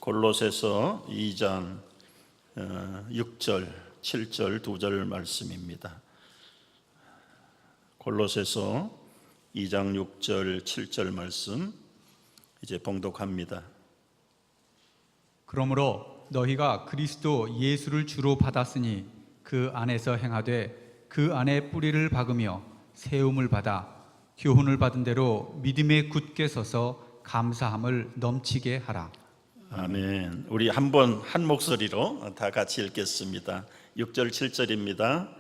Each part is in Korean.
골로새서 2장 6절, 7절 두 절 말씀입니다. 골로새서 2장 6절, 7절 말씀 이제 봉독합니다. 그러므로 너희가 그리스도 예수를 주로 받았으니 그 안에서 행하되 그 안에 뿌리를 박으며 세움을 받아 교훈을 받은 대로 믿음에 굳게 서서 감사함을 넘치게 하라. 아멘. 우리 한번 한 목소리로 다 같이 읽겠습니다. 6절 7절입니다.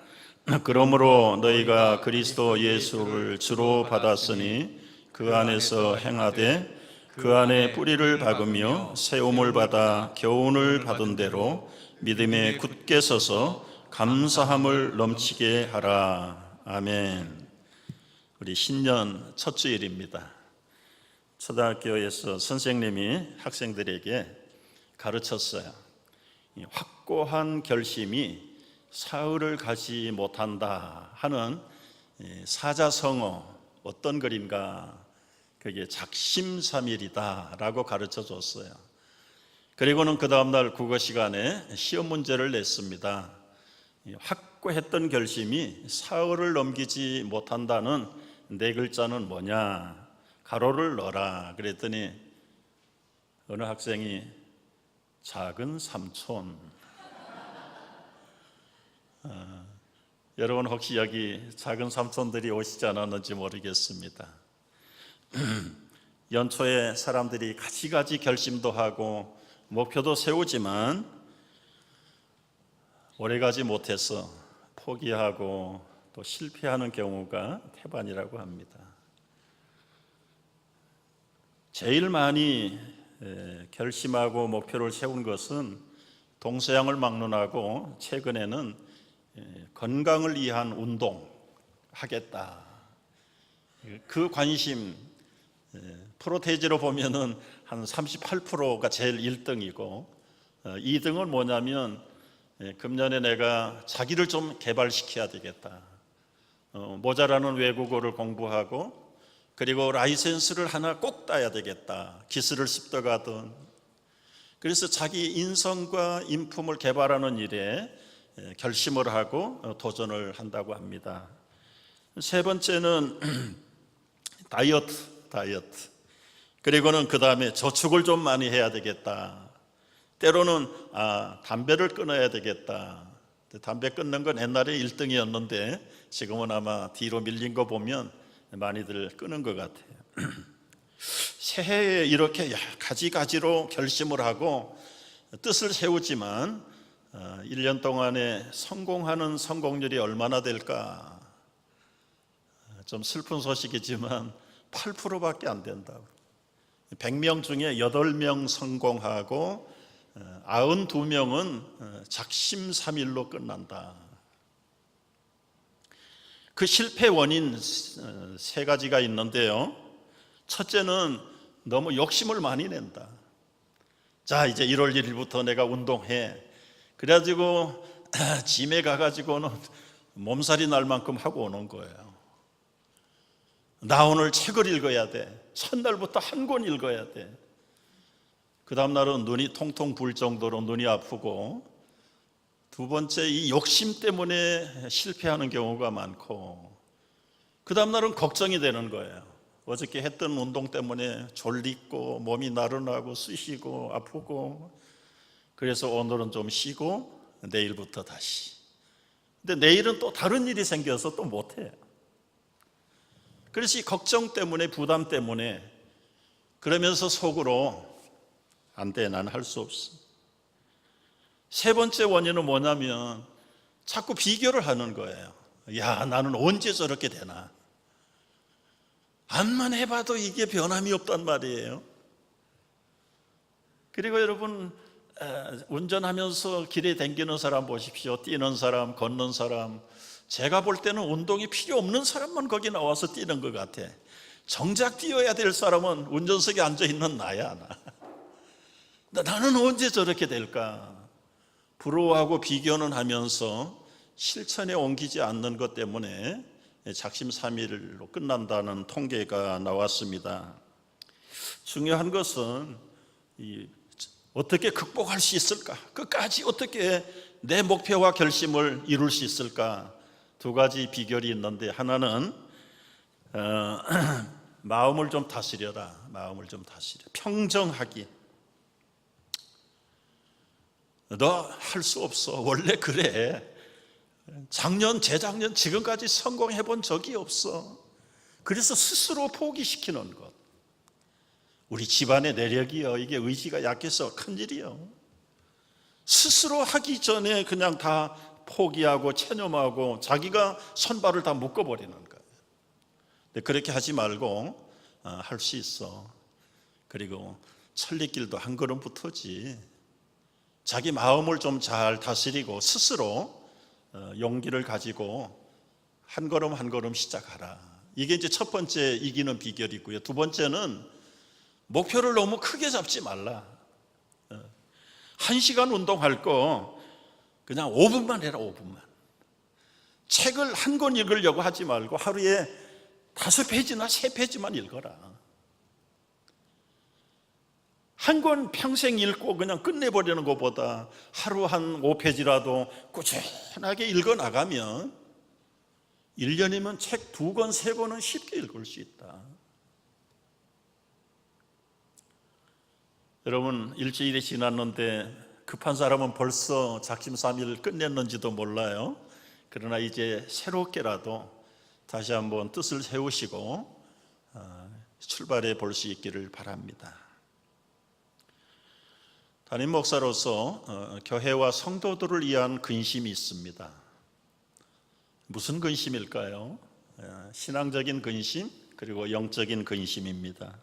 그러므로 너희가 그리스도 예수를 주로 받았으니 그 안에서 행하되 그 안에 뿌리를 박으며 세움을 받아 교훈을 받은 대로 믿음에 굳게 서서 감사함을 넘치게 하라. 아멘. 우리 신년 첫 주일입니다. 초등학교에서 선생님이 학생들에게 가르쳤어요. 확고한 결심이 사흘을 가지 못한다 하는 사자성어 어떤 글인가? 그게 작심삼일이다 라고 가르쳐 줬어요. 그리고는 그 다음날 국어 시간에 시험 문제를 냈습니다. 확고했던 결심이 사흘을 넘기지 못한다는 네 글자는 뭐냐? 가로를 넣어라. 그랬더니 어느 학생이 작은 삼촌. 여러분 혹시 여기 작은 삼촌들이 오시지 않았는지 모르겠습니다. 연초에 사람들이 가지가지 결심도 하고 목표도 세우지만 오래가지 못해서 포기하고 또 실패하는 경우가 태반이라고 합니다. 제일 많이 결심하고 목표를 세운 것은 동서양을 막론하고 최근에는 건강을 위한 운동 하겠다. 그 관심 프로테이지로 보면은 한 38%가 제일 1등이고 2등은 뭐냐면 금년에 내가 자기를 좀 개발시켜야 되겠다. 모자라는 외국어를 공부하고 그리고 라이센스를 하나 꼭 따야 되겠다. 기술을 습득하든. 그래서 자기 인성과 인품을 개발하는 일에 결심을 하고 도전을 한다고 합니다. 세 번째는 다이어트. 그리고는 그 다음에 저축을 좀 많이 해야 되겠다. 때로는 담배를 끊어야 되겠다. 담배 끊는 건 옛날에 1등이었는데 지금은 아마 뒤로 밀린 거 보면 많이들 끊은 것 같아요. 새해에 이렇게 가지가지로 결심을 하고 뜻을 세우지만 1년 동안에 성공하는 성공률이 얼마나 될까? 좀 슬픈 소식이지만 8%밖에 안 된다고. 100명 중에 8명 성공하고 92명은 작심삼일로 끝난다. 그 실패 원인 세 가지가 있는데요. 첫째는 너무 욕심을 많이 낸다. 자, 이제 1월 1일부터 내가 운동해. 그래가지고 짐에 가가지고는 몸살이 날 만큼 하고 오는 거예요. 나 오늘 책을 읽어야 돼. 첫날부터 한 권 읽어야 돼. 그 다음날은 눈이 통통 불 정도로 눈이 아프고, 두 번째 이 욕심 때문에 실패하는 경우가 많고, 그 다음날은 걱정이 되는 거예요. 어저께 했던 운동 때문에 졸리고 몸이 나른하고 쑤시고 아프고, 그래서 오늘은 좀 쉬고 내일부터 다시. 근데 내일은 또 다른 일이 생겨서 또 못해요. 그래서 이 걱정 때문에 부담 때문에 그러면서 속으로 안 돼, 난 할 수 없어. 세 번째 원인은 뭐냐면 자꾸 비교를 하는 거예요. 야, 나는 언제 저렇게 되나? 암만 해봐도 이게 변함이 없단 말이에요. 그리고 여러분 운전하면서 길에 다니는 사람 보십시오. 뛰는 사람, 걷는 사람. 제가 볼 때는 운동이 필요 없는 사람만 거기 나와서 뛰는 것 같아. 정작 뛰어야 될 사람은 운전석에 앉아있는 나야. 나는 언제 저렇게 될까? 부러워하고 비교는 하면서 실천에 옮기지 않는 것 때문에 작심삼일로 끝난다는 통계가 나왔습니다. 중요한 것은 이 어떻게 극복할 수 있을까? 끝까지 어떻게 내 목표와 결심을 이룰 수 있을까? 두 가지 비결이 있는데, 하나는 마음을 좀 다스려라. 마음을 좀 다스려. 평정하기. 너 할 수 없어. 원래 그래. 작년, 재작년, 지금까지 성공해 본 적이 없어. 그래서 스스로 포기시키는 것. 우리 집안의 내력이요, 이게 의지가 약해서 큰일이요. 스스로 하기 전에 그냥 다 포기하고 체념하고 자기가 손발을 다 묶어버리는 거예요. 근데 그렇게 하지 말고 할 수 있어. 그리고 천리길도 한 걸음부터지. 자기 마음을 좀 잘 다스리고 스스로 용기를 가지고 한 걸음 한 걸음 시작하라. 이게 이제 첫 번째 이기는 비결이고요. 두 번째는 목표를 너무 크게 잡지 말라. 1시간 운동할 거 그냥 5분만 해라. 5분만. 책을 한 권 읽으려고 하지 말고 하루에 5페이지나 3페이지만 읽어라. 한 권 평생 읽고 그냥 끝내버리는 것보다 하루 한 5페이지라도 꾸준하게 읽어나가면 1년이면 책 2권, 3권은 쉽게 읽을 수 있다. 여러분, 일주일이 지났는데 급한 사람은 벌써 작심삼일 끝냈는지도 몰라요. 그러나 이제 새롭게라도 다시 한번 뜻을 세우시고 출발해 볼 수 있기를 바랍니다. 담임 목사로서 교회와 성도들을 위한 근심이 있습니다. 무슨 근심일까요? 신앙적인 근심, 그리고 영적인 근심입니다.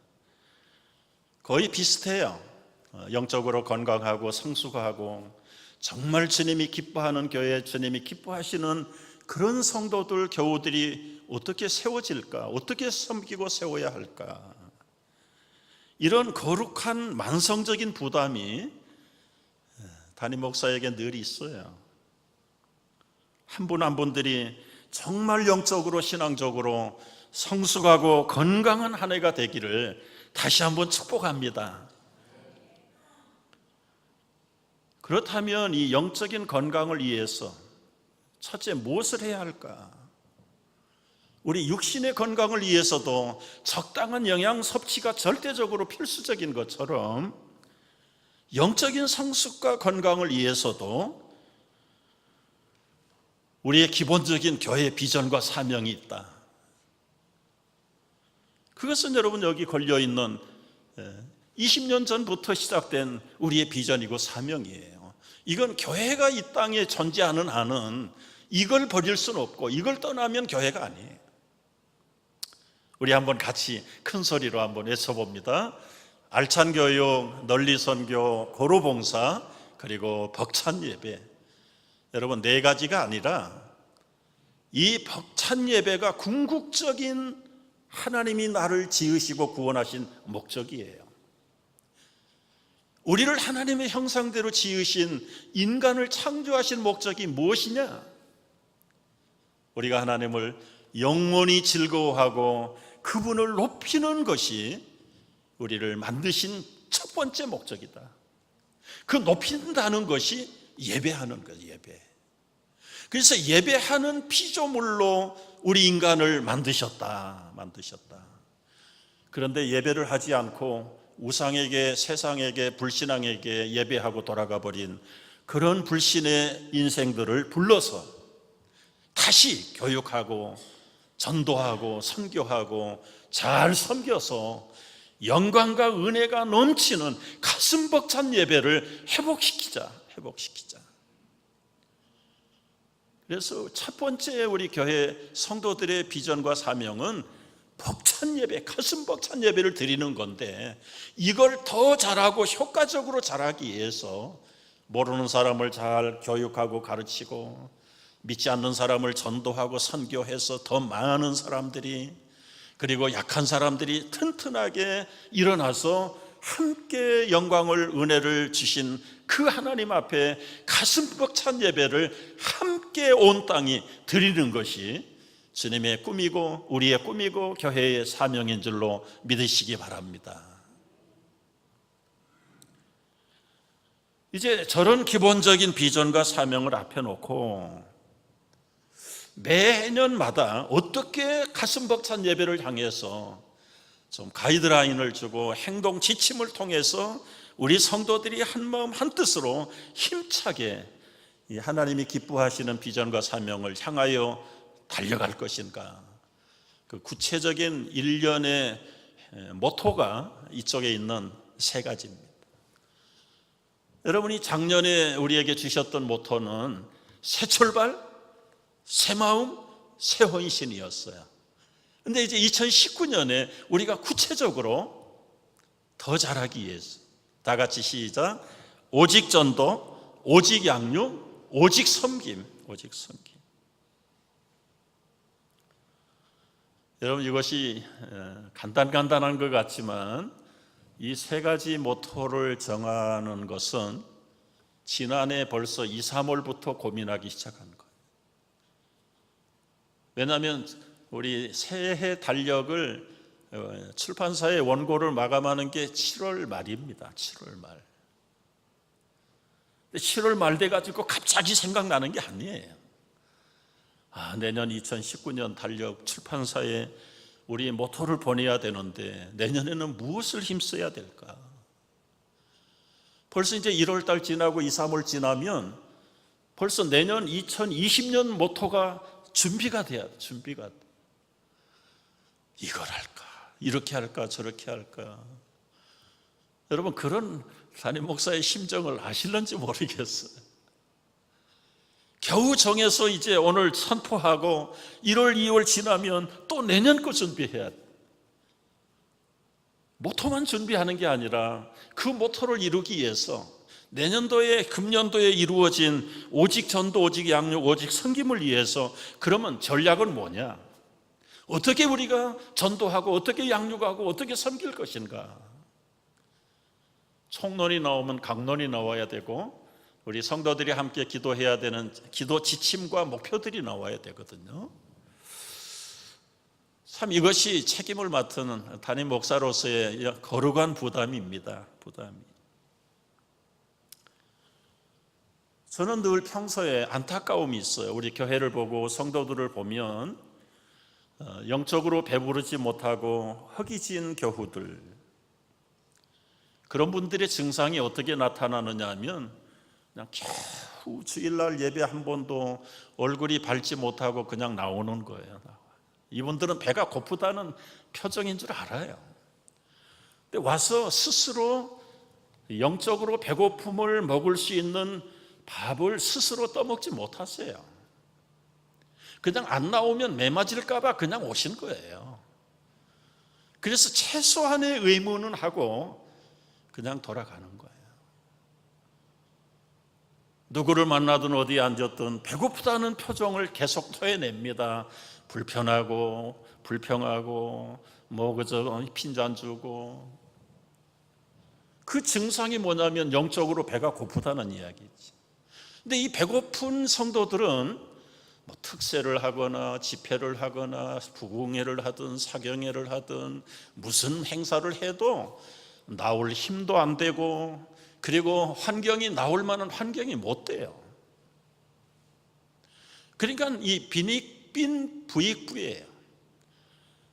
거의 비슷해요. 영적으로 건강하고 성숙하고 정말 주님이 기뻐하는 교회, 주님이 기뻐하시는 그런 성도들, 교우들이 어떻게 세워질까? 어떻게 섬기고 세워야 할까? 이런 거룩한 만성적인 부담이 담임 목사에게 늘 있어요. 한 분 한 분들이 정말 영적으로 신앙적으로 성숙하고 건강한 한 해가 되기를 다시 한번 축복합니다. 그렇다면 이 영적인 건강을 위해서 첫째 무엇을 해야 할까? 우리 육신의 건강을 위해서도 적당한 영양 섭취가 절대적으로 필수적인 것처럼 영적인 성숙과 건강을 위해서도 우리의 기본적인 교회의 비전과 사명이 있다. 그것은 여러분 여기 걸려있는 20년 전부터 시작된 우리의 비전이고 사명이에요. 이건 교회가 이 땅에 존재하는 한은 이걸 버릴 수는 없고 이걸 떠나면 교회가 아니에요. 우리 한번 같이 큰 소리로 한번 외쳐봅니다. 알찬 교육, 널리 선교, 고루 봉사, 그리고 벅찬 예배. 여러분 4가지가 아니라 이 벅찬 예배가 궁극적인 하나님이 나를 지으시고 구원하신 목적이에요. 우리를 하나님의 형상대로 지으신 인간을 창조하신 목적이 무엇이냐? 우리가 하나님을 영원히 즐거워하고 그분을 높이는 것이 우리를 만드신 첫 번째 목적이다. 그 높인다는 것이 예배하는 거예요. 예배. 그래서 예배하는 피조물로 우리 인간을 만드셨다. 그런데 예배를 하지 않고 우상에게, 세상에게, 불신앙에게 예배하고 돌아가 버린 그런 불신의 인생들을 불러서 다시 교육하고 전도하고 선교하고 잘 섬겨서 영광과 은혜가 넘치는 가슴 벅찬 예배를 회복시키자. 그래서 첫 번째 우리 교회 성도들의 비전과 사명은 벅찬 예배, 가슴 벅찬 예배를 드리는 건데, 이걸 더 잘하고 효과적으로 잘하기 위해서 모르는 사람을 잘 교육하고 가르치고 믿지 않는 사람을 전도하고 선교해서 더 많은 사람들이, 그리고 약한 사람들이 튼튼하게 일어나서 함께 영광을, 은혜를 주신 그 하나님 앞에 가슴 벅찬 예배를 함께 온 땅이 드리는 것이 주님의 꿈이고 우리의 꿈이고 교회의 사명인 줄로 믿으시기 바랍니다. 이제 저런 기본적인 비전과 사명을 앞에 놓고 매년마다 어떻게 가슴 벅찬 예배를 향해서 좀 가이드라인을 주고 행동 지침을 통해서 우리 성도들이 한마음 한뜻으로 힘차게 이 하나님이 기뻐하시는 비전과 사명을 향하여 달려갈 것인가, 그 구체적인 일련의 모토가 이쪽에 있는 세 가지입니다. 여러분이 작년에 우리에게 주셨던 모토는 새 출발, 새 마음, 새 헌신이었어요. 근데 이제 2019년에 우리가 구체적으로 더 잘하기 위해서 다 같이 시작. 오직 전도, 오직 양육, 오직 섬김, 오직 섬김. 여러분, 이것이 간단한 것 같지만 이 세 가지 모토를 정하는 것은 지난해 벌써 2, 3월부터 고민하기 시작한 거예요. 왜냐하면 우리 새해 달력을 출판사의 원고를 마감하는 게 7월 말입니다. 7월 말. 7월 말 돼가지고 갑자기 생각나는 게 아니에요. 내년 2019년 달력 출판사에 우리 모토를 보내야 되는데 내년에는 무엇을 힘써야 될까? 벌써 이제 1월 달 지나고 2, 3월 지나면 벌써 내년 2020년 모토가 준비가 돼야 돼. 준비가 돼. 이걸 할까? 이렇게 할까? 저렇게 할까? 여러분, 그런 담임 목사의 심정을 아실는지 모르겠어요. 겨우 정해서 이제 오늘 선포하고 1월, 2월 지나면 또 내년 거 준비해야 돼. 모토만 준비하는 게 아니라 그 모토를 이루기 위해서 내년도에, 금년도에 이루어진 오직 전도, 오직 양육, 오직 섬김을 위해서 그러면 전략은 뭐냐? 어떻게 우리가 전도하고 어떻게 양육하고 어떻게 섬길 것인가? 총론이 나오면 강론이 나와야 되고 우리 성도들이 함께 기도해야 되는 기도 지침과 목표들이 나와야 되거든요. 참 이것이 책임을 맡은 담임 목사로서의 거룩한 부담입니다. 부담이. 저는 늘 평소에 안타까움이 있어요. 우리 교회를 보고 성도들을 보면 영적으로 배부르지 못하고 허기진 교우들, 그런 분들의 증상이 어떻게 나타나느냐 하면 그냥 겨우 주일날 예배 한 번도 얼굴이 밝지 못하고 그냥 나오는 거예요. 이분들은 배가 고프다는 표정인 줄 알아요. 근데 와서 스스로 영적으로 배고픔을 먹을 수 있는 밥을 스스로 떠먹지 못하세요. 그냥 안 나오면 매 맞을까 봐 그냥 오신 거예요. 그래서 최소한의 의무는 하고 그냥 돌아가는 거예요. 누구를 만나든 어디에 앉았든 배고프다는 표정을 계속 토해냅니다. 불편하고 불평하고 뭐 그저 핀잔 주고. 그 증상이 뭐냐면 영적으로 배가 고프다는 이야기지. 근데 이 배고픈 성도들은 뭐 특세를 하거나 집회를 하거나 부흥회를 하든 사경회를 하든 무슨 행사를 해도 나올 힘도 안 되고, 그리고 환경이 나올 만한 환경이 못 돼요. 그러니까 이 빈익빈 부익부예요.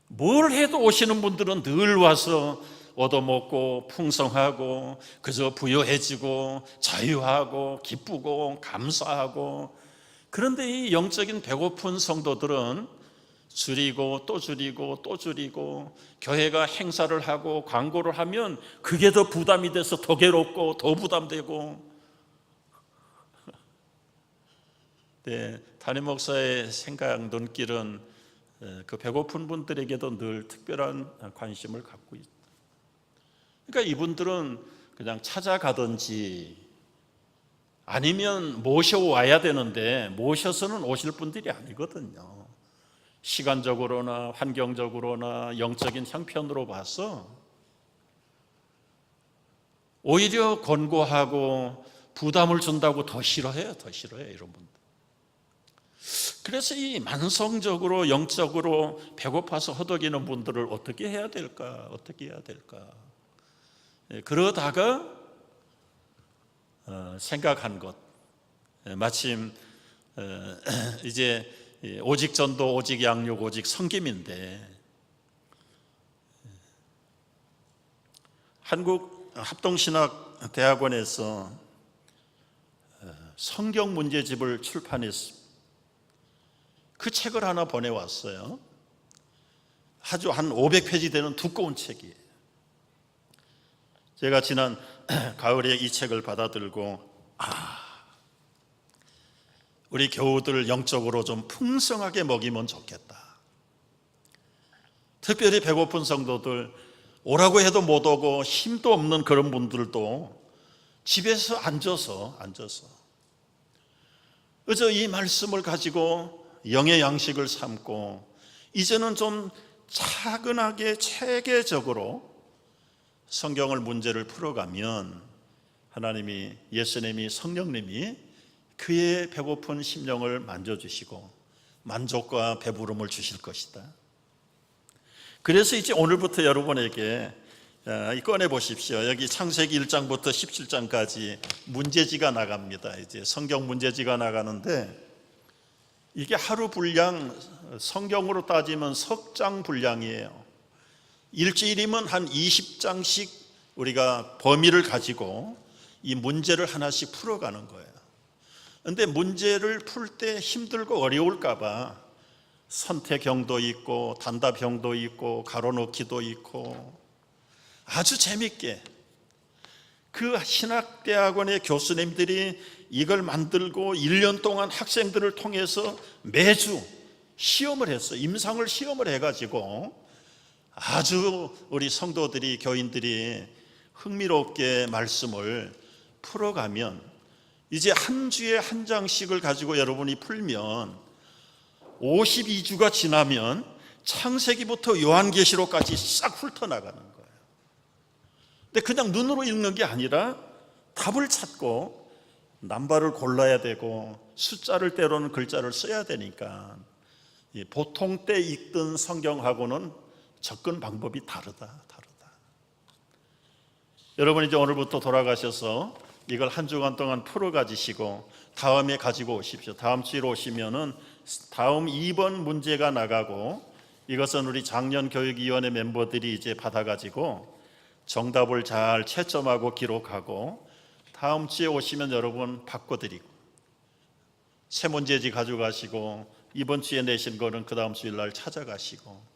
뭘 해도 오시는 분들은 늘 와서 얻어먹고 풍성하고 그저 부유해지고 자유하고 기쁘고 감사하고. 그런데 이 영적인 배고픈 성도들은 줄이고 또 줄이고 또 줄이고, 교회가 행사를 하고 광고를 하면 그게 더 부담이 돼서 더 괴롭고 더 부담되고. 네, 담임 목사의 생각, 눈길은 그 배고픈 분들에게도 늘 특별한 관심을 갖고 있다. 그러니까 이분들은 그냥 찾아가든지 아니면 모셔와야 되는데 모셔서는 오실 분들이 아니거든요. 시간적으로나 환경적으로나 영적인 형편으로 봐서 오히려 권고하고 부담을 준다고 더 싫어해요. 더 싫어해요, 이런 분들. 그래서 이 만성적으로 영적으로 배고파서 허덕이는 분들을 어떻게 해야 될까? 어떻게 해야 될까? 그러다가 생각한 것, 마침 이제 오직 전도, 오직 양육, 오직 섬김인데 한국 합동신학대학원에서 성경 문제집을 출판했습니다. 그 책을 하나 보내왔어요. 아주 한 500페이지 되는 두꺼운 책이에요. 제가 지난 가을에 이 책을 받아들고 우리 교우들 영적으로 좀 풍성하게 먹이면 좋겠다. 특별히 배고픈 성도들, 오라고 해도 못 오고 힘도 없는 그런 분들도 집에서 앉아서 그저 이 말씀을 가지고 영의 양식을 삼고 이제는 좀 차근하게 체계적으로 성경을 문제를 풀어가면 하나님이, 예수님이, 성령님이 그의 배고픈 심령을 만져주시고 만족과 배부름을 주실 것이다. 그래서 이제 오늘부터 여러분에게 꺼내 보십시오. 여기 창세기 1장부터 17장까지 문제지가 나갑니다. 이제 성경 문제지가 나가는데 이게 하루 분량, 성경으로 따지면 석장 분량이에요. 일주일이면 한 20장씩 우리가 범위를 가지고 이 문제를 하나씩 풀어가는 거예요. 그런데 문제를 풀 때 힘들고 어려울까 봐 선택형도 있고 단답형도 있고 가로넣기도 있고 아주 재밌게 그 신학대학원의 교수님들이 이걸 만들고 1년 동안 학생들을 통해서 매주 시험을 했어요. 임상을 시험을 해가지고 아주 우리 성도들이, 교인들이 흥미롭게 말씀을 풀어가면 이제 한 주에 한 장씩을 가지고 여러분이 풀면 52주가 지나면 창세기부터 요한계시록까지 싹 훑어나가는 거예요. 근데 그냥 눈으로 읽는 게 아니라 답을 찾고 남발을 골라야 되고 숫자를 때로는 글자를 써야 되니까 보통 때 읽던 성경하고는 접근 방법이 다르다. 여러분 이제 오늘부터 돌아가셔서 이걸 한 주간 동안 풀어 가지시고 다음에 가지고 오십시오. 다음 주에 오시면은 다음 2번 문제가 나가고 이것은 우리 작년 교육위원회 멤버들이 이제 받아가지고 정답을 잘 채점하고 기록하고 다음 주에 오시면 여러분 바꿔드리고 새 문제지 가져가시고 이번 주에 내신 거는 그 다음 주일 날 찾아가시고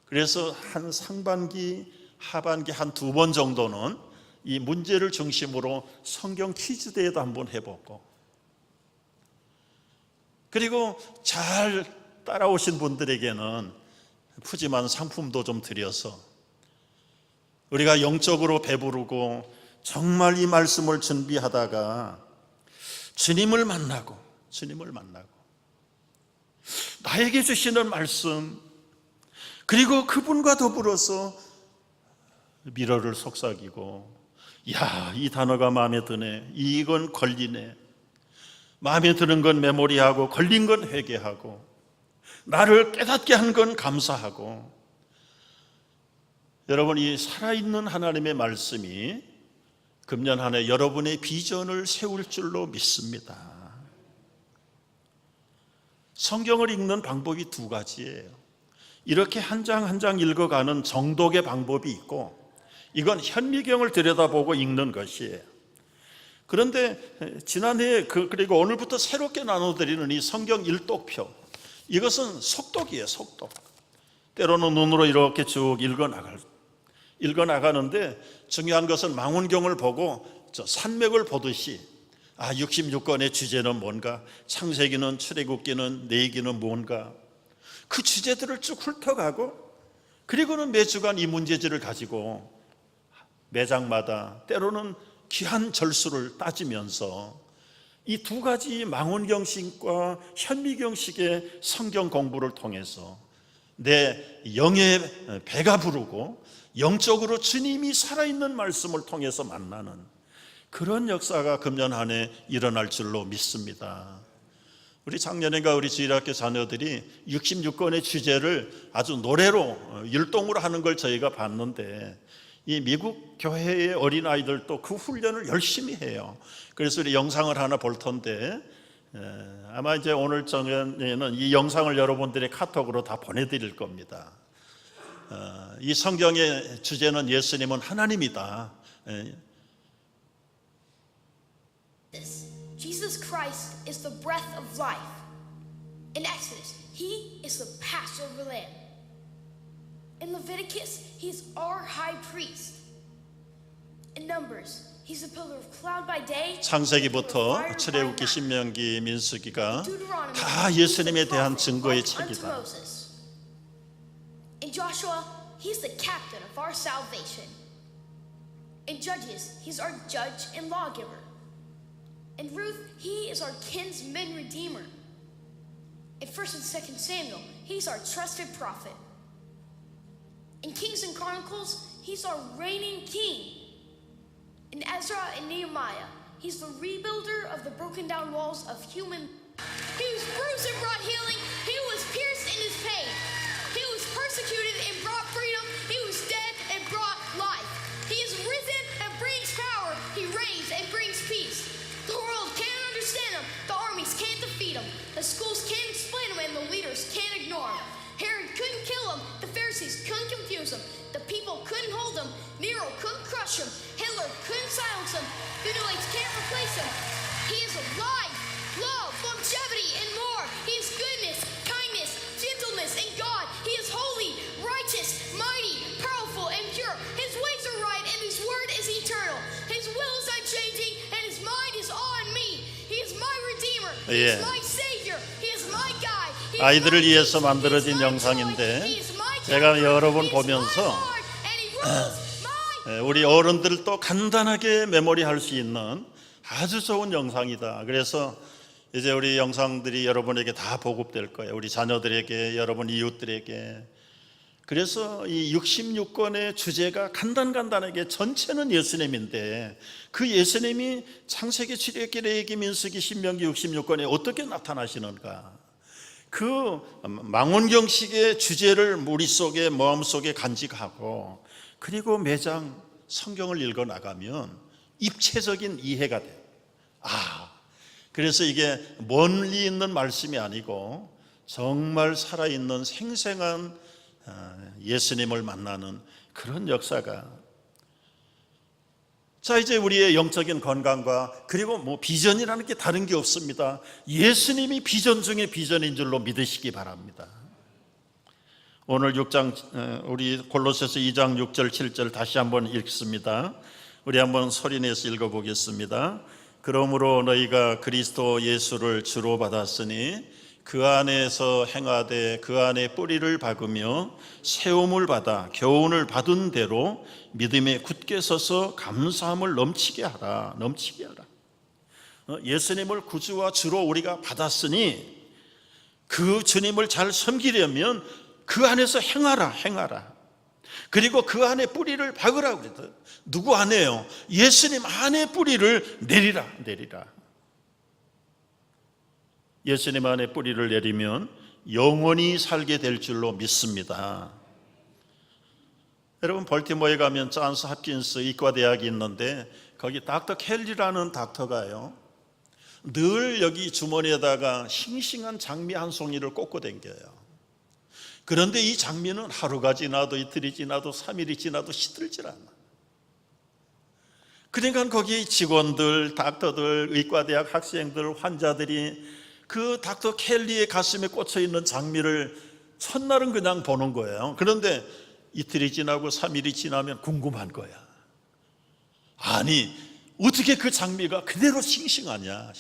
그래서 한 상반기, 하반기 한 2번 정도는 이 문제를 중심으로 성경 퀴즈 대회도 한번 해보고 그리고 잘 따라오신 분들에게는 푸짐한 상품도 좀 드려서 우리가 영적으로 배부르고 정말 이 말씀을 준비하다가 주님을 만나고 나에게 주시는 말씀 그리고 그분과 더불어서 미러를 속삭이고 야, 이 단어가 마음에 드네, 이건 걸리네, 마음에 드는 건 메모리하고 걸린 건 회개하고 나를 깨닫게 한 건 감사하고 여러분 이 살아있는 하나님의 말씀이 금년 한 해 여러분의 비전을 세울 줄로 믿습니다. 성경을 읽는 방법이 2가지예요. 이렇게 한 장 한 장 읽어가는 정독의 방법이 있고 이건 현미경을 들여다보고 읽는 것이에요. 그런데 지난해 그리고 오늘부터 새롭게 나눠드리는 이 성경 일독표 이것은 속독이에요. 속독. 때로는 눈으로 이렇게 쭉 읽어나가는데 중요한 것은 망원경을 보고 저 산맥을 보듯이 66권의 주제는 뭔가, 창세기는, 출애굽기는, 레위기는 뭔가 그 주제들을 쭉 훑어가고 그리고는 매주간 이 문제지를 가지고 매장마다 때로는 귀한 절수를 따지면서 이 2가지 망원경식과 현미경식의 성경 공부를 통해서 내 영의 배가 부르고 영적으로 주님이 살아있는 말씀을 통해서 만나는 그런 역사가 금년 한 해 일어날 줄로 믿습니다. 우리 작년인가 우리 주일학교 자녀들이 66권의 주제를 아주 노래로 율동으로 하는 걸 저희가 봤는데 이 미국 교회의 어린아이들도 그 훈련을 열심히 해요. 그래서 우리 영상을 하나 볼 텐데 아마 이제 오늘 저녁에는 이 영상을 여러분들의 카톡으로 다 보내드릴 겁니다. 이 성경의 주제는 예수님은 하나님이다. Jesus Christ is the breath of life. In Exodus, He is the Passover lamb. In Leviticus, He's our high priest. In Numbers, He's a pillar of cloud by day. 창세기부터 출애굽기, 신명기, 민수기가 다 예수님에 대한 증거의 책이다. In Joshua, He's the captain of our salvation. In Judges, He's our judge and lawgiver. In Ruth, He is our kinsman redeemer. In 1st and 2nd Samuel, He's our trusted prophet. In Kings and Chronicles, He's our reigning king. In Ezra and Nehemiah, He's the rebuilder of the broken down walls of human. He was bruised and brought healing. He was pierced in His pain. He was persecuted and brought freedom. He was dead and brought life. He is risen and brings power. He reigns and brings peace. The world can't understand Him. The armies can't defeat Him. The schools can't explain Him, and the leaders can't ignore Him. Herod couldn't kill Him. The Pharisees couldn't confuse Him. The people couldn't hold Him. Nero couldn't crush Him. Hitler couldn't silence Him. The New Age can't replace Him. He is life, love, longevity, and more. He is goodness, kindness, gentleness, and God. He is holy, righteous, mighty, powerful, and pure. His ways are right, and His word is eternal. His will is unchanging, and His mind is on me. He is my redeemer. He is my savior. He is my guide. He is 아이들을 my 위해서 peace. 만들어진 He is my 영상인데 joy. He is my 제가 comfort. 여러 번 He is my 보면서 Lord, and He rules my 우리 어른들도 간단하게 메모리할 수 있는 아주 좋은 영상이다. 그래서 이제 우리 영상들이 여러분에게 다 보급될 거예요. 우리 자녀들에게, 여러분 이웃들에게. 그래서 이 66권의 주제가 간단하게 전체는 예수님인데 그 예수님이 창세기, 출애굽기, 레위기, 민수기, 신명기 66권에 어떻게 나타나시는가? 그 망원경식의 주제를 머릿속에, 마음속에 간직하고 그리고 매장 성경을 읽어 나가면 입체적인 이해가 돼요. 그래서 이게 멀리 있는 말씀이 아니고 정말 살아있는 생생한 예수님을 만나는 그런 역사가. 자, 이제 우리의 영적인 건강과 그리고 뭐 비전이라는 게 다른 게 없습니다. 예수님이 비전 중에 비전인 줄로 믿으시기 바랍니다. 오늘 6장, 우리 골로새서 2장 6절 7절 다시 한번 읽습니다. 우리 한번 소리내서 읽어보겠습니다. 그러므로 너희가 그리스도 예수를 주로 받았으니 그 안에서 행하되 그 안에 뿌리를 박으며 세움을 받아 교훈을 받은 대로 믿음에 굳게 서서 감사함을 넘치게 하라. 예수님을 구주와 주로 우리가 받았으니 그 주님을 잘 섬기려면 그 안에서 행하라. 그리고 그 안에 뿌리를 박으라 그랬어요. 누구 안에요? 예수님 안에 뿌리를 내리라. 예수님 안에 뿌리를 내리면 영원히 살게 될 줄로 믿습니다. 여러분, 벌티모어에 가면 존스 홉킨스 이과대학이 있는데 거기 닥터 켈리라는 닥터가요, 늘 여기 주머니에다가 싱싱한 장미 한 송이를 꽂고 다녀요. 그런데 이 장미는 하루가 지나도 이틀이 지나도 3일이 지나도 시들질 않아. 그러니까 거기 직원들, 닥터들, 의과대학 학생들, 환자들이 그 닥터 켈리의 가슴에 꽂혀 있는 장미를 첫날은 그냥 보는 거예요. 그런데 이틀이 지나고 3일이 지나면 궁금한 거야. 아니, 어떻게 그 장미가 그대로 싱싱하냐?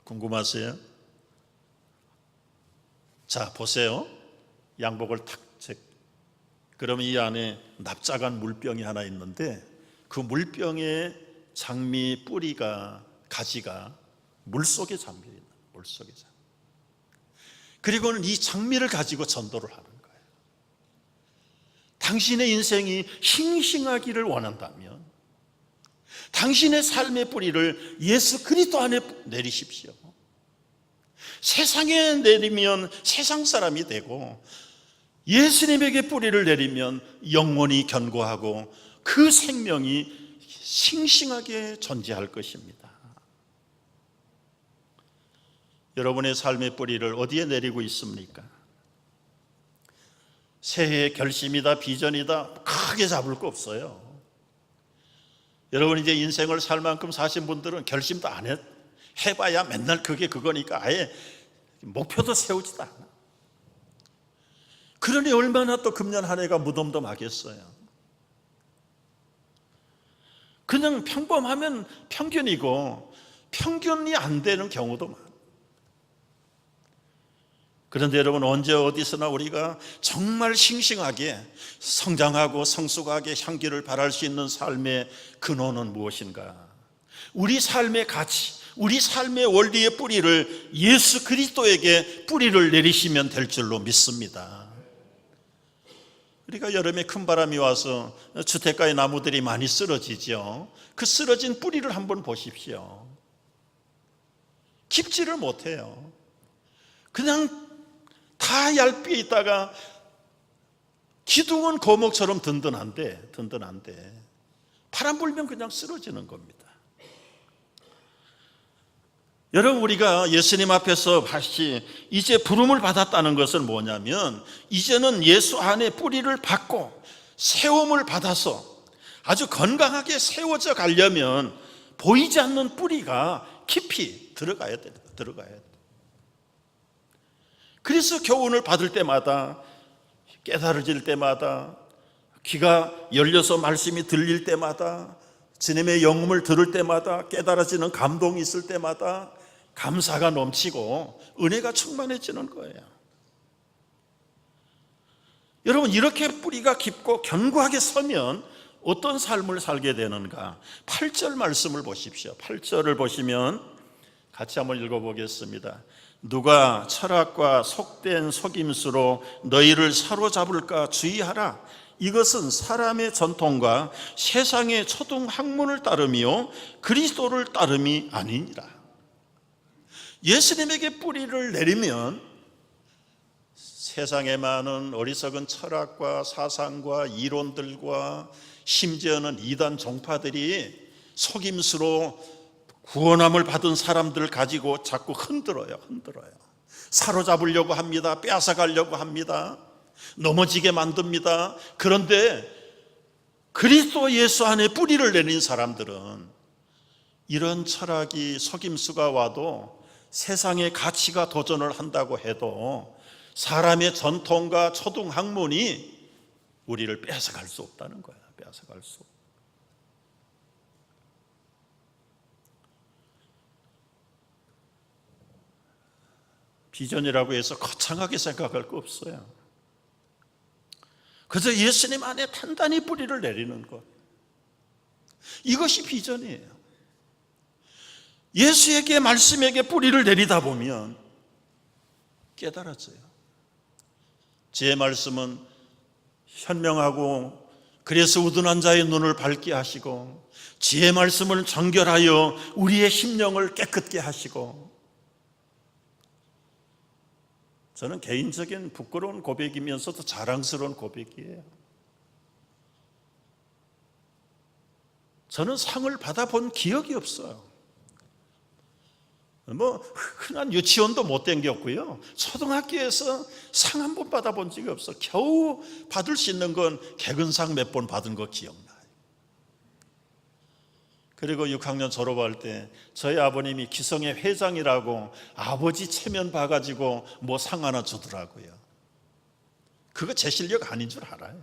궁금하세요? 자, 보세요. 양복을 탁 그러면 이 안에 납작한 물병이 하나 있는데 그 물병에 장미 뿌리가, 가지가 물속에 잠겨 있는, 그리고는 이 장미를 가지고 전도를 하는 거예요. 당신의 인생이 싱싱하기를 원한다면 당신의 삶의 뿌리를 예수 그리스도 안에 내리십시오. 세상에 내리면 세상 사람이 되고 예수님에게 뿌리를 내리면 영원히 견고하고 그 생명이 싱싱하게 존재할 것입니다. 여러분의 삶의 뿌리를 어디에 내리고 있습니까? 새해의 결심이다, 비전이다, 크게 잡을 거 없어요. 여러분 이제 인생을 살 만큼 사신 분들은 결심도 안 해봐야 맨날 그게 그거니까 아예 목표도 세우지도 않아. 그러니 얼마나 또 금년 한 해가 무덤덤하겠어요. 그냥 평범하면 평균이고 평균이 안 되는 경우도 많아요. 그런데 여러분 언제 어디서나 우리가 정말 싱싱하게 성장하고 성숙하게 향기를 발할 수 있는 삶의 근원은 무엇인가? 우리 삶의 가치, 우리 삶의 원리의 뿌리를 예수 그리스도에게 뿌리를 내리시면 될 줄로 믿습니다. 우리가 여름에 큰 바람이 와서 주택가의 나무들이 많이 쓰러지죠. 그 쓰러진 뿌리를 한번 보십시오. 깊지를 못해요. 그냥 다 얇게 있다가 기둥은 거목처럼 든든한데 바람 불면 그냥 쓰러지는 겁니다. 여러분 우리가 예수님 앞에서 다시 이제 부름을 받았다는 것은 뭐냐면 이제는 예수 안에 뿌리를 받고 세움을 받아서 아주 건강하게 세워져 가려면 보이지 않는 뿌리가 깊이 들어가야 돼요. 그래서 교훈을 받을 때마다 깨달아질 때마다 귀가 열려서 말씀이 들릴 때마다 주님의 영음을 들을 때마다 깨달아지는 감동이 있을 때마다 감사가 넘치고 은혜가 충만해지는 거예요. 여러분 이렇게 뿌리가 깊고 견고하게 서면 어떤 삶을 살게 되는가? 8절 말씀을 보십시오. 8절을 보시면 같이 한번 읽어보겠습니다. 누가 철학과 속된 속임수로 너희를 사로잡을까 주의하라. 이것은 사람의 전통과 세상의 초등 학문을 따름이요 그리스도를 따름이 아니니라. 예수님에게 뿌리를 내리면 세상에 많은 어리석은 철학과 사상과 이론들과 심지어는 이단 종파들이 속임수로 구원함을 받은 사람들을 가지고 자꾸 흔들어요. 사로잡으려고 합니다. 빼앗아가려고 합니다. 넘어지게 만듭니다. 그런데 그리스도 예수 안에 뿌리를 내린 사람들은 이런 철학이 속임수가 와도 세상의 가치가 도전을 한다고 해도 사람의 전통과 초등학문이 우리를 빼앗아갈 수 없다는 거야. 빼앗아갈 수 없다. 비전이라고 해서 거창하게 생각할 거 없어요. 그래서 예수님 안에 단단히 뿌리를 내리는 것, 이것이 비전이에요. 예수에게 말씀에게 뿌리를 내리다 보면 깨달아져요. 제 말씀은 현명하고 그래서 우둔한 자의 눈을 밝게 하시고 지혜 말씀을 정결하여 우리의 심령을 깨끗게 하시고. 저는 개인적인 부끄러운 고백이면서도 자랑스러운 고백이에요. 저는 상을 받아본 기억이 없어요. 흔한 유치원도 못 댕겼고요. 초등학교에서 상 한 번 받아본 적이 없어. 겨우 받을 수 있는 건 개근상 몇 번 받은 거 기억나요. 그리고 6학년 졸업할 때 저희 아버님이 기성의 회장이라고 아버지 체면 봐가지고 뭐 상 하나 주더라고요. 그거 제 실력 아닌 줄 알아요.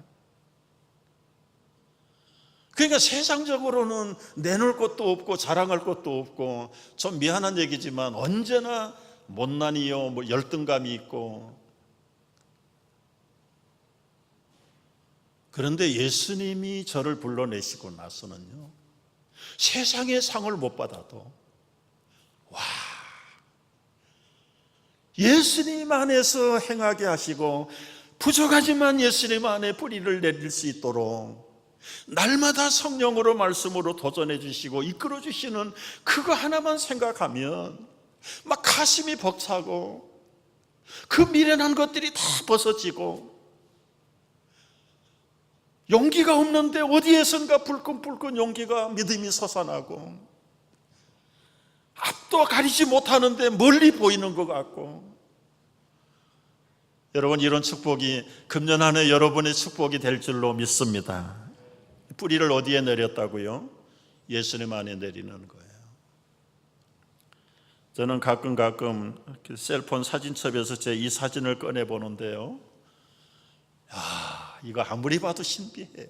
그러니까 세상적으로는 내놓을 것도 없고 자랑할 것도 없고, 좀 미안한 얘기지만 언제나 못난이요 뭐 열등감이 있고. 그런데 예수님이 저를 불러내시고 나서는요, 세상의 상을 못 받아도 예수님 안에서 행하게 하시고 부족하지만 예수님 안에 뿌리를 내릴 수 있도록 날마다 성령으로 말씀으로 도전해 주시고 이끌어 주시는 그거 하나만 생각하면 막 가슴이 벅차고 그 미련한 것들이 다 벗어지고 용기가 없는데 어디에선가 불끈불끈 용기가 믿음이 솟아나고, 앞도 가리지 못하는데 멀리 보이는 것 같고. 여러분, 이런 축복이 금년 한 해 여러분의 축복이 될 줄로 믿습니다. 뿌리를 어디에 내렸다고요? 예수님 안에 내리는 거예요. 저는 가끔 셀폰 사진첩에서 제 이 사진을 꺼내 보는데요, 이거 아무리 봐도 신비해요.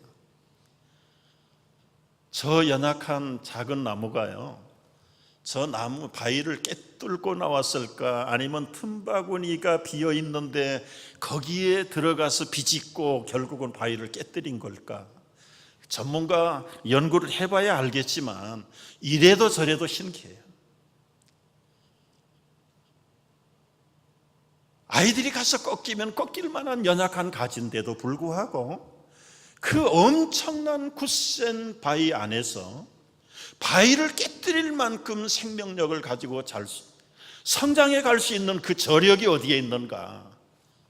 저 연약한 작은 나무가요, 저 나무 바위를 깨뚫고 나왔을까? 아니면 틈바구니가 비어 있는데 거기에 들어가서 비집고 결국은 바위를 깨뜨린 걸까? 전문가 연구를 해봐야 알겠지만 이래도 저래도 신기해요. 아이들이 가서 꺾이면 꺾일 만한 연약한 가지인데도 불구하고 그 엄청난 굳센 바위 안에서 바위를 깨뜨릴 만큼 생명력을 가지고 성장해 갈 수 있는 그 저력이 어디에 있는가?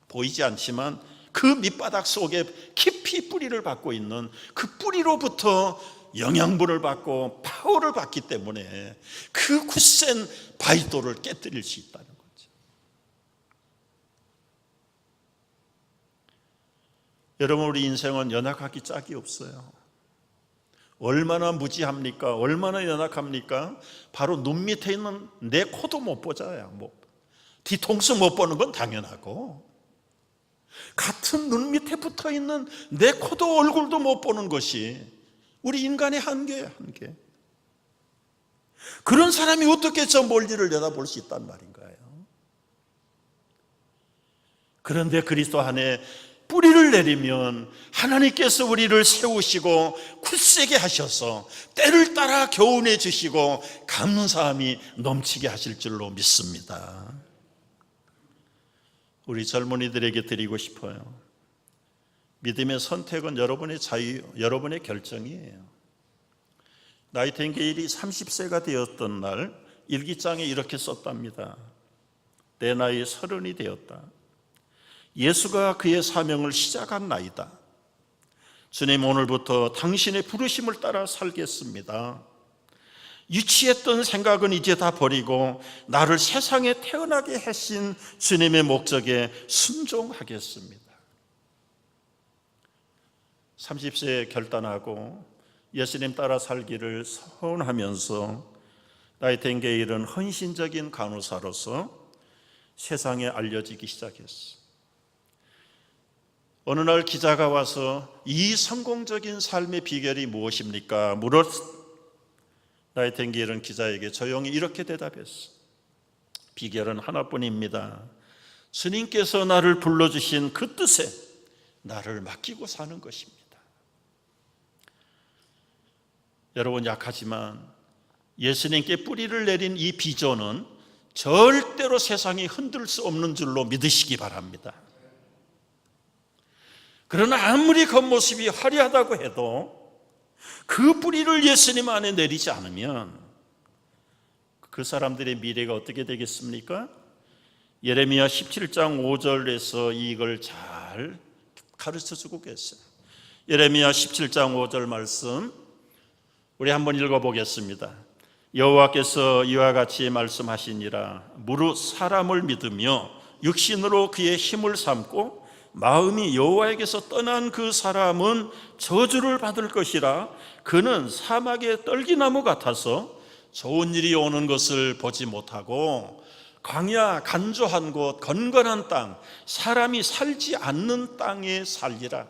보이지 않지만 그 밑바닥 속에 깊이 뿌리를 받고 있는 그 뿌리로부터 영양분을 받고 파워를 받기 때문에 그 굳센 바위돌을 깨뜨릴 수 있다는 거죠. 여러분, 우리 인생은 연약하기 짝이 없어요. 얼마나 무지합니까? 얼마나 연약합니까? 바로 눈 밑에 있는 내 코도 못 보자요. 뒤통수 못 보는 건 당연하고, 같은 눈 밑에 붙어 있는 내 코도 얼굴도 못 보는 것이 우리 인간의 한계예요, 한계. 그런 사람이 어떻게 저 멀리를 내다볼 수 있단 말인가요? 그런데 그리스도 안에 뿌리를 내리면 하나님께서 우리를 세우시고 굳세게 하셔서 때를 따라 교훈해 주시고 감사함이 넘치게 하실 줄로 믿습니다. 우리 젊은이들에게 드리고 싶어요. 믿음의 선택은 여러분의 자유, 여러분의 결정이에요. 나이팅게일이 30세가 되었던 날 일기장에 이렇게 썼답니다. 내 나이 30이 되었다. 예수가 그의 사명을 시작한 나이다. 주님, 오늘부터 당신의 부르심을 따라 살겠습니다. 유치했던 생각은 이제 다 버리고 나를 세상에 태어나게 하신 주님의 목적에 순종하겠습니다. 30세에 결단하고 예수님 따라 살기를 선언하면서 나이팅게일은 헌신적인 간호사로서 세상에 알려지기 시작했어. 어느 날 기자가 와서 이 성공적인 삶의 비결이 무엇입니까? 나이팅게일은 기자에게 조용히 이렇게 대답했어. 비결은 하나뿐입니다. 주님께서 나를 불러주신 그 뜻에 나를 맡기고 사는 것입니다. 여러분, 약하지만 예수님께 뿌리를 내린 이 비전은 절대로 세상이 흔들 수 없는 줄로 믿으시기 바랍니다. 그러나 아무리 겉모습이 화려하다고 해도 그 뿌리를 예수님 안에 내리지 않으면 그 사람들의 미래가 어떻게 되겠습니까? 예레미야 17장 5절에서 이걸 잘 가르쳐주고 계세요. 예레미야 17장 5절 말씀 우리 한번 읽어보겠습니다. 여호와께서 이와 같이 말씀하시니라. 무릇 사람을 믿으며 육신으로 그의 힘을 삼고 마음이 여호와에게서 떠난 그 사람은 저주를 받을 것이라. 그는 사막의 떨기나무 같아서 좋은 일이 오는 것을 보지 못하고 광야 간조한 곳 건건한 땅 사람이 살지 않는 땅에 살리라.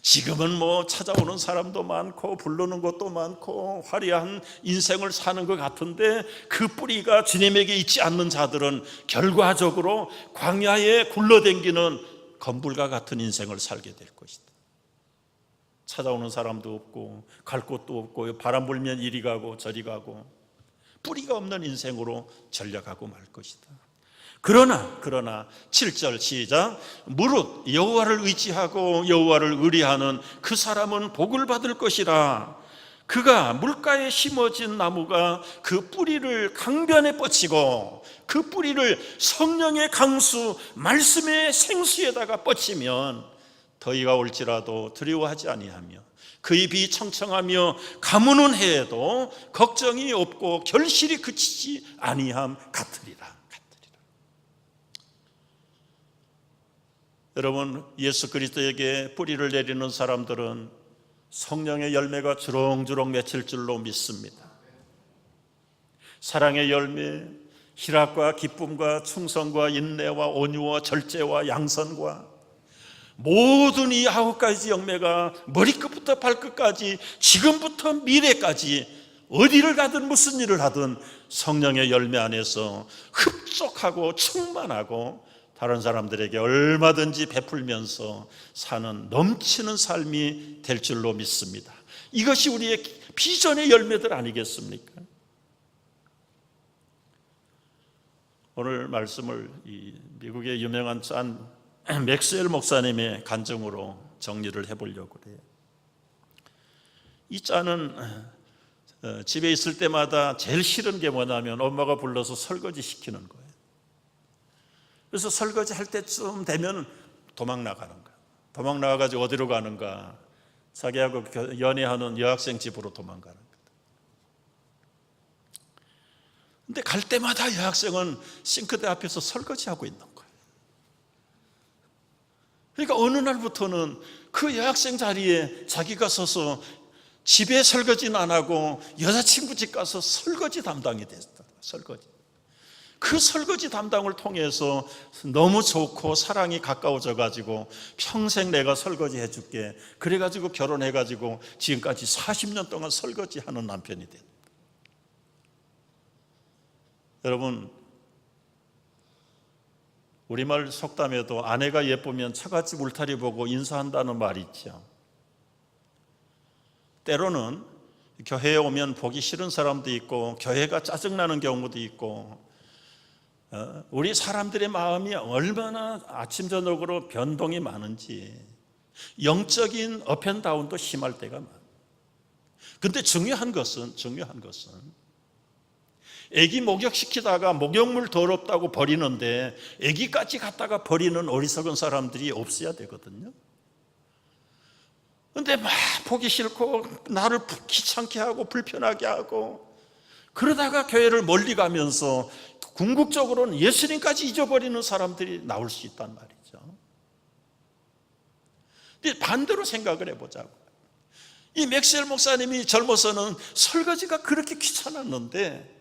지금은 찾아오는 사람도 많고 부르는 것도 많고 화려한 인생을 사는 것 같은데 그 뿌리가 주님에게 있지 않는 자들은 결과적으로 광야에 굴러댕기는 건불과 같은 인생을 살게 될 것이다. 찾아오는 사람도 없고 갈 곳도 없고 바람 불면 이리 가고 저리 가고 뿌리가 없는 인생으로 전려가고 말 것이다. 그러나 7절 시작. 무릇 여호와를 의지하고 여호와를 의뢰하는 그 사람은 복을 받을 것이라. 그가 물가에 심어진 나무가 그 뿌리를 강변에 뻗치고 그 뿌리를 성령의 강수 말씀의 생수에다가 뻗치면 더위가 올지라도 두려워하지 아니하며 그의 비 청청하며 가무는 해에도 걱정이 없고 결실이 그치지 아니함 같으리라. 여러분, 예수 그리스도에게 뿌리를 내리는 사람들은 성령의 열매가 주렁주렁 맺힐 줄로 믿습니다. 사랑의 열매, 희락과 기쁨과 충성과 인내와 온유와 절제와 양선과 모든 이 9가지 열매가 머리끝부터 발끝까지 지금부터 미래까지 어디를 가든 무슨 일을 하든 성령의 열매 안에서 흡족하고 충만하고 다른 사람들에게 얼마든지 베풀면서 사는 넘치는 삶이 될 줄로 믿습니다. 이것이 우리의 비전의 열매들 아니겠습니까? 오늘 말씀을 이 미국의 유명한 잔 맥스웰 목사님의 간증으로 정리를 해보려고 해요. 이 짠은 집에 있을 때마다 제일 싫은 게 뭐냐면 엄마가 불러서 설거지 시키는 거예요. 그래서 설거지 할 때쯤 되면 도망 나가는 거야. 도망 나가가지고 어디로 가는가? 자기하고 연애하는 여학생 집으로 도망가는 거야. 근데 갈 때마다 여학생은 싱크대 앞에서 설거지하고 있는 거예요. 그러니까 어느 날부터는 그 여학생 자리에 자기가 서서 집에 설거지는 안 하고 여자친구 집 가서 설거지 담당이 됐다. 설거지. 그 설거지 담당을 통해서 너무 좋고 사랑이 가까워져 가지고 평생 내가 설거지 해줄게. 그래가지고 결혼해가지고 지금까지 40년 동안 설거지하는 남편이 됐다. 여러분, 우리말 속담에도 아내가 예쁘면 처갓집 울타리 보고 인사한다는 말이 있죠. 때로는 교회에 오면 보기 싫은 사람도 있고 교회가 짜증나는 경우도 있고 우리 사람들의 마음이 얼마나 아침 저녁으로 변동이 많은지 영적인 업앤다운도 심할 때가 많아요. 그런데 중요한 것은 애기 목욕시키다가 목욕물 더럽다고 버리는데 애기까지 갖다가 버리는 어리석은 사람들이 없어야 되거든요. 그런데 막 보기 싫고 나를 귀찮게 하고 불편하게 하고 그러다가 교회를 멀리 가면서 궁극적으로는 예수님까지 잊어버리는 사람들이 나올 수 있단 말이죠. 근데 반대로 생각을 해보자고. 이 맥스웰 목사님이 젊어서는 설거지가 그렇게 귀찮았는데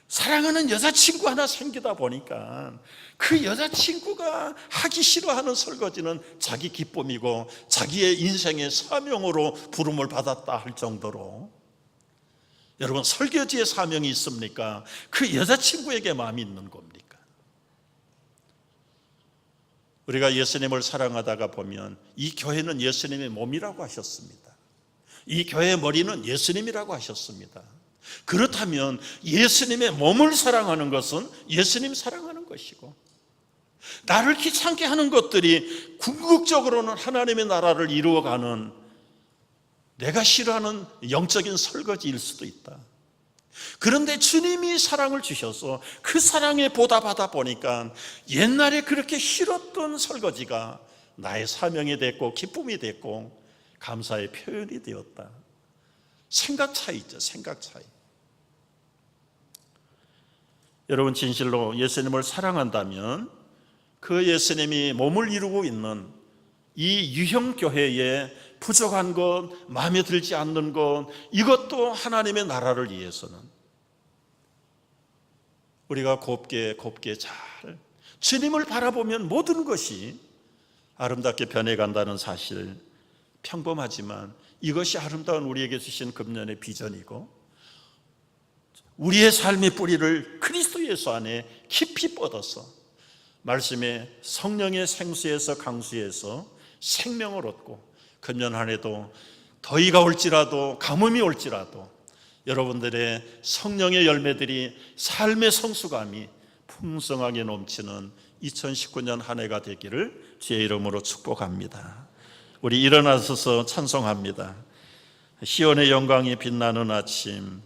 사랑하는 여자친구 하나 생기다 보니까 그 여자친구가 하기 싫어하는 설거지는 자기 기쁨이고 자기의 인생의 사명으로 부름을 받았다 할 정도로, 여러분, 설거지의 사명이 있습니까? 그 여자친구에게 마음이 있는 겁니까? 우리가 예수님을 사랑하다가 보면 이 교회는 예수님의 몸이라고 하셨습니다. 이 교회의 머리는 예수님이라고 하셨습니다. 그렇다면 예수님의 몸을 사랑하는 것은 예수님 사랑하는 것이고, 나를 귀찮게 하는 것들이 궁극적으로는 하나님의 나라를 이루어가는 내가 싫어하는 영적인 설거지일 수도 있다. 그런데 주님이 사랑을 주셔서 그 사랑에 보답하다 보니까 옛날에 그렇게 싫었던 설거지가 나의 사명이 됐고 기쁨이 됐고 감사의 표현이 되었다. 생각 차이죠, 생각 차이. 여러분, 진실로 예수님을 사랑한다면 그 예수님이 몸을 이루고 있는 이 유형교회에 부족한 것, 마음에 들지 않는 것, 이것도 하나님의 나라를 위해서는 우리가 곱게 잘 주님을 바라보면 모든 것이 아름답게 변해간다는 사실, 평범하지만 이것이 아름다운 우리에게 주신 금년의 비전이고, 우리의 삶의 뿌리를 그리스도 예수 안에 깊이 뻗어서 말씀의 성령의 생수에서 강수에서 생명을 얻고, 금년 한 해도 더위가 올지라도 가뭄이 올지라도 여러분들의 성령의 열매들이 삶의 성수감이 풍성하게 넘치는 2019년 한 해가 되기를 주의 이름으로 축복합니다. 우리 일어나서서 찬송합니다. 시온의 영광이 빛나는 아침,